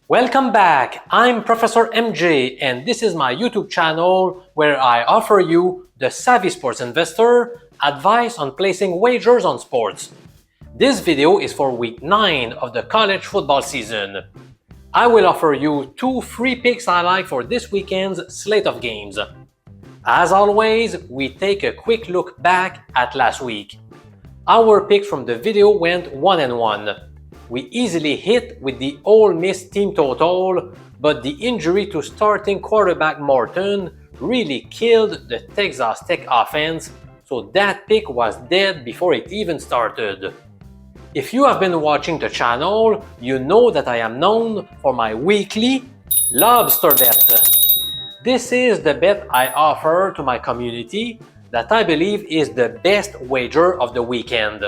Welcome back! I'm Professor MJ and this is my YouTube channel where I offer you, the savvy sports investor, advice on placing wagers on sports. This video is for week 9 of the college football season. I will offer you 2 free picks I like for this weekend's slate of games. As always, we take a quick look back at last week. Our picks from the video went 1-1. We easily hit with the Ole Miss team total, but the injury to starting quarterback Morton really killed the Texas Tech offense, so that pick was dead before it even started. If you have been watching the channel, you know that I am known for my weekly Lobster bet. This is the bet I offer to my community that I believe is the best wager of the weekend.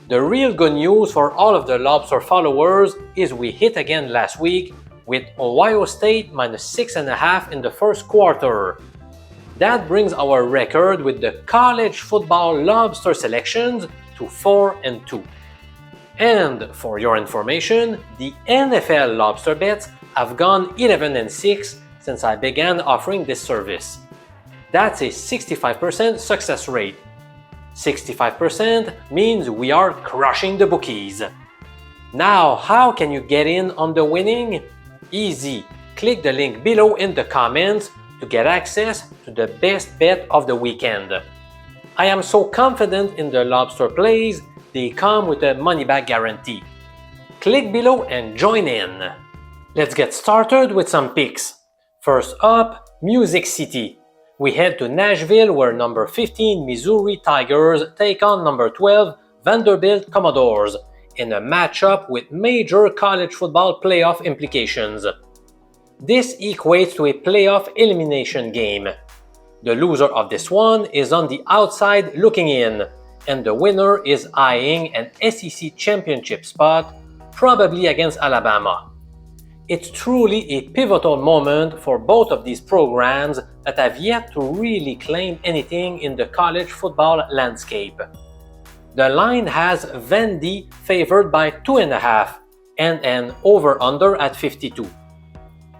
The real good news for all of the Lobster followers is we hit again last week with Ohio State minus 6.5 in the first quarter. That brings our record with the college football Lobster selections to 4-2. And for your information, the NFL Lobster bets have gone 11-6 since I began offering this service. That's a 65% success rate. 65% means we are crushing the bookies. Now, how can you get in on the winning? Easy. Click the link below in the comments to get access to the best bet of the weekend. I am so confident in the Lobster plays, they come with a money-back guarantee. Click below and join in. Let's get started with some picks. First up, Music City. We head to Nashville where number 15 Missouri Tigers take on number 12 Vanderbilt Commodores in a matchup with major college football playoff implications. This equates to a playoff elimination game. The loser of this one is on the outside looking in, and the winner is eyeing an SEC championship spot, probably against Alabama. It's truly a pivotal moment for both of these programs that have yet to really claim anything in the college football landscape. The line has Vandy favored by 2.5 and an over-under at 52.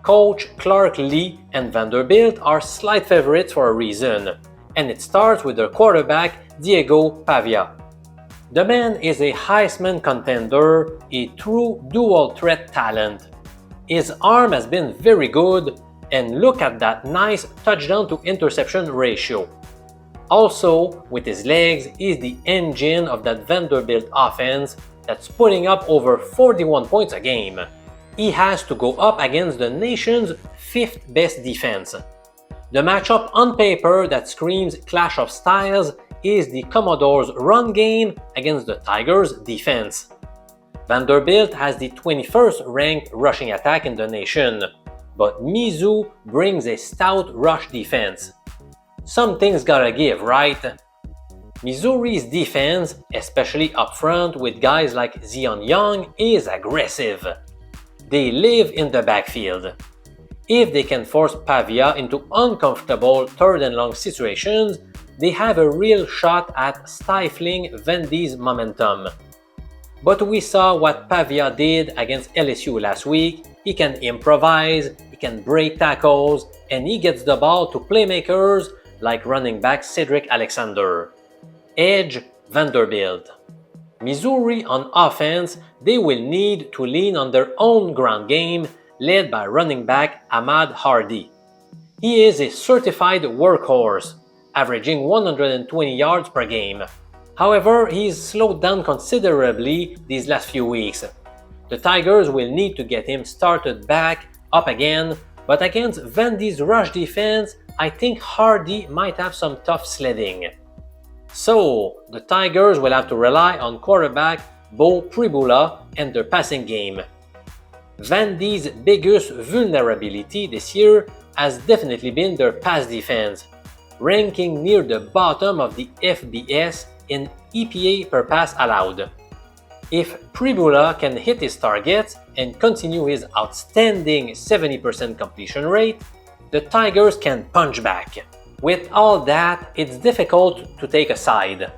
Coach Clark Lee and Vanderbilt are slight favorites for a reason, and it starts with their quarterback Diego Pavia. The man is a Heisman contender, a true dual-threat talent. His arm has been very good, and look at that nice touchdown to interception ratio. Also, with his legs, he's the engine of that Vanderbilt offense that's putting up over 41 points a game. He has to go up against the nation's 5th best defense. The matchup on paper that screams clash of styles is the Commodores' run game against the Tigers' defense. Vanderbilt has the 21st ranked rushing attack in the nation, but Mizzou brings a stout rush defense. Something's gotta give, right? Missouri's defense, especially up front with guys like Zion Young, is aggressive. They live in the backfield. If they can force Pavia into uncomfortable third and long situations, they have a real shot at stifling Vandy's momentum. But we saw what Pavia did against LSU last week. He can improvise, he can break tackles, and he gets the ball to playmakers like running back Cedric Alexander. Edge Vanderbilt. Missouri on offense, they will need to lean on their own ground game led by running back Ahmad Hardy. He is a certified workhorse, averaging 120 yards per game. However, he's slowed down considerably these last few weeks. The Tigers will need to get him started back up again, but against Vandy's rush defense, I think Hardy might have some tough sledding. So, the Tigers will have to rely on quarterback Bo Pribula and their passing game. Vandy's biggest vulnerability this year has definitely been their pass defense, ranking near the bottom of the FBS in EPA per pass allowed. If Pribula can hit his targets and continue his outstanding 70% completion rate, the Tigers can punch back. With all that, it's difficult to take a side.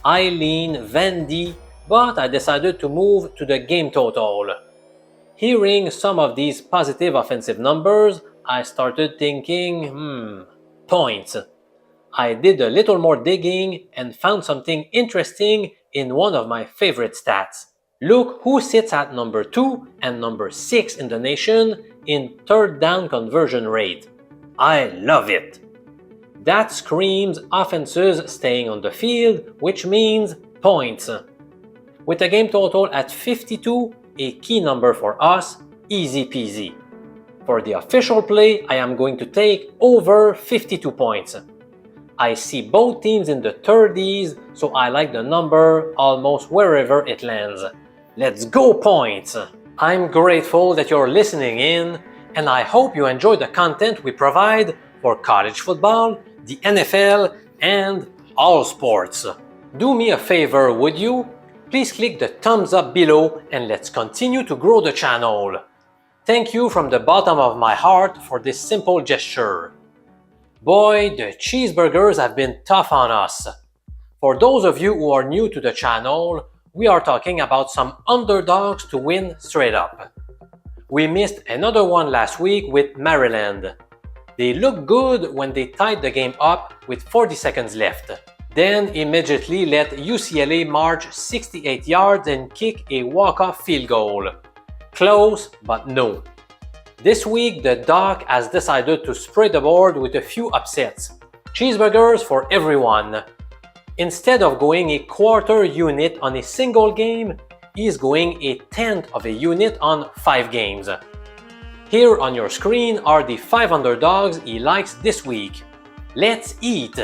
I lean Vandy, but I decided to move to the game total. Hearing some of these positive offensive numbers, I started thinking, points. I did a little more digging and found something interesting in one of my favorite stats. Look who sits at number 2 and number 6 in the nation in third down conversion rate. I love it. That screams offenses staying on the field, which means points. With a game total at 52, a key number for us, easy peasy. For the official play, I am going to take over 52 points. I see both teams in the 30s, so I like the number almost wherever it lands. Let's go points! I'm grateful that you're listening in, and I hope you enjoy the content we provide for college football, the NFL, and all sports. Do me a favor, would you? Please click the thumbs up below and let's continue to grow the channel. Thank you from the bottom of my heart for this simple gesture. Boy, the cheeseburgers have been tough on us. For those of you who are new to the channel, we are talking about some underdogs to win straight up. We missed another one last week with Maryland. They looked good when they tied the game up with 40 seconds left. Then immediately let UCLA march 68 yards and kick a walk-off field goal. Close, but no. This week, the Doc has decided to spread the board with a few upsets. Cheeseburgers for everyone. Instead of going a quarter unit on a single game, he's going a tenth of a unit on 5 games. Here on your screen are the 5 underdogs he likes this week. Let's eat!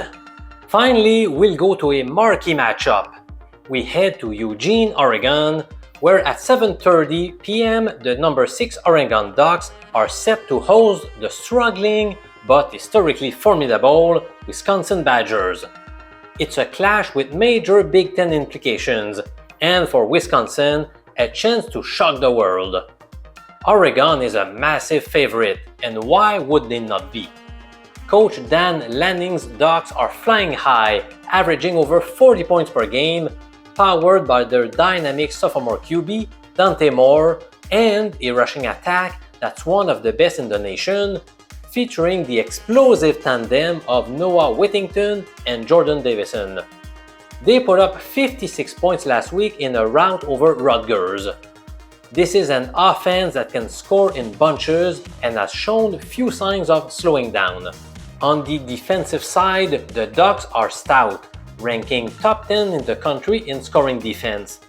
Finally, we'll go to a marquee matchup. We head to Eugene, Oregon, where at 7:30 p.m. the number 6 Oregon Ducks are set to host the struggling but historically formidable Wisconsin Badgers. It's a clash with major Big Ten implications, and for Wisconsin, a chance to shock the world. Oregon is a massive favorite, and why would they not be? Coach Dan Lanning's Ducks are flying high, averaging over 40 points per game, powered by their dynamic sophomore QB, Dante Moore, and a rushing attack that's one of the best in the nation, featuring the explosive tandem of Noah Whittington and Jordan Davison. They put up 56 points last week in a rout over Rutgers. This is an offense that can score in bunches and has shown few signs of slowing down. On the defensive side, the Ducks are stout, ranking top 10 in the country in scoring defense.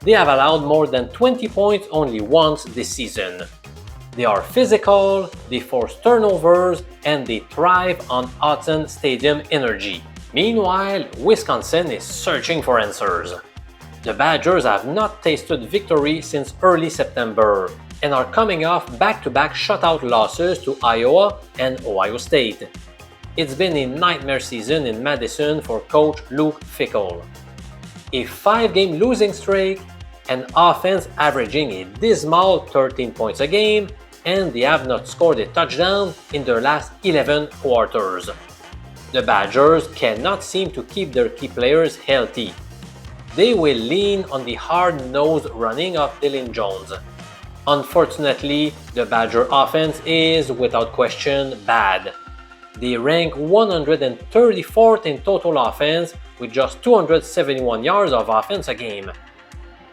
They have allowed more than 20 points only once this season. They are physical, they force turnovers, and they thrive on Autzen Stadium energy. Meanwhile, Wisconsin is searching for answers. The Badgers have not tasted victory since early September and are coming off back-to-back shutout losses to Iowa and Ohio State. It's been a nightmare season in Madison for coach Luke Fickell. A 5-game losing streak, an offense averaging a dismal 13 points a game, and they have not scored a touchdown in their last 11 quarters. The Badgers cannot seem to keep their key players healthy. They will lean on the hard-nosed running of Dylan Jones. Unfortunately, the Badger offense is, without question, bad. They rank 134th in total offense with just 271 yards of offense a game.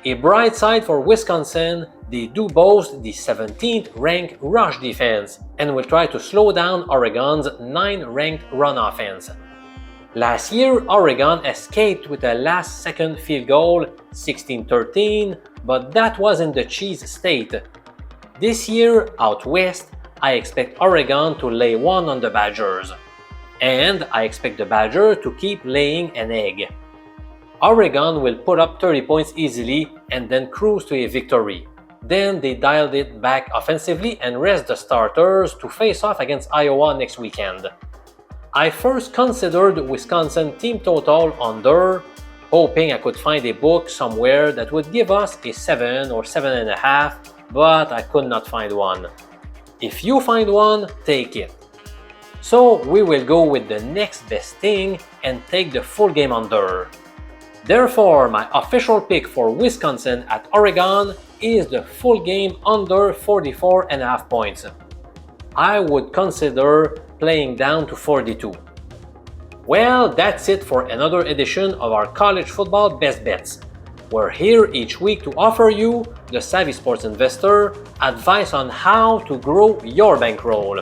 A bright side for Wisconsin, they do boast the 17th ranked rush defense and will try to slow down Oregon's 9th ranked run offense. Last year, Oregon escaped with a last-second field goal, 16-13, but that was in the Cheese State. This year, out west, I expect Oregon to lay one on the Badgers. And I expect the Badgers to keep laying an egg. Oregon will put up 30 points easily and then cruise to a victory. Then they dialed it back offensively and rest the starters to face off against Iowa next weekend. I first considered Wisconsin team total under, hoping I could find a book somewhere that would give us a 7 or 7.5, but I could not find one. If you find one, take it. So we will go with the next best thing and take the full game under. Therefore, my official pick for Wisconsin at Oregon is the full game under 44.5 points. I would consider playing down to 42. Well, that's it for another edition of our college football best bets. We're here each week to offer you, the savvy sports investor, advice on how to grow your bankroll.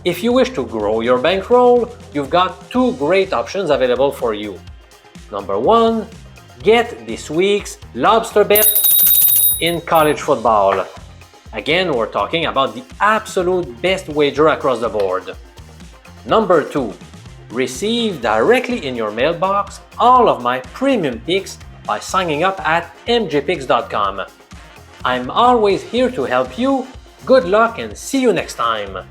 If you wish to grow your bankroll, you've got two great options available for you. Number one, get this week's Lobster bet in college football. Again, we're talking about the absolute best wager across the board. Number two, receive directly in your mailbox all of my premium picks by signing up at mjpicks.com. I'm always here to help you. Good luck and see you next time.